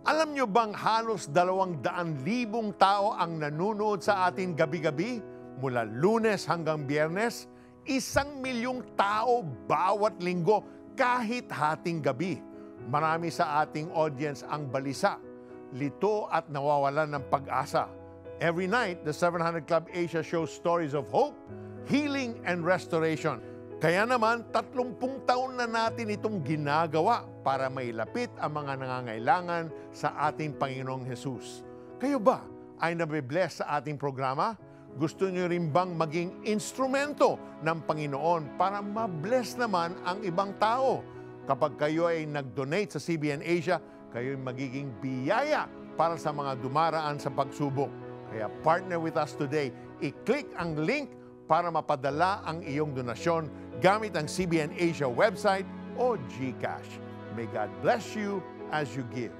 Alam nyo bang halos 200,000 tao ang nanunood sa atin gabi-gabi mula Lunes hanggang Biyernes? 1,000,000 tao bawat linggo kahit hating gabi. Marami sa ating audience ang balisa, lito at nawawalan ng pag-asa. Every night, the 700 Club Asia shows stories of hope, healing, and restoration. Kaya naman, 30 taon na natin itong ginagawa para mailapit ang mga nangangailangan sa ating Panginoong Hesus. Kayo ba ay nabibless sa ating programa? Gusto niyo rin bang maging instrumento ng Panginoon para mabless naman ang ibang tao? Kapag kayo ay nag-donate sa CBN Asia, kayo ay magiging biyaya para sa mga dumaraan sa pagsubok. Kaya partner with us today. I-click ang link para mapadala ang iyong donasyon gamit ang CBN Asia website o GCash. May God bless you as you give.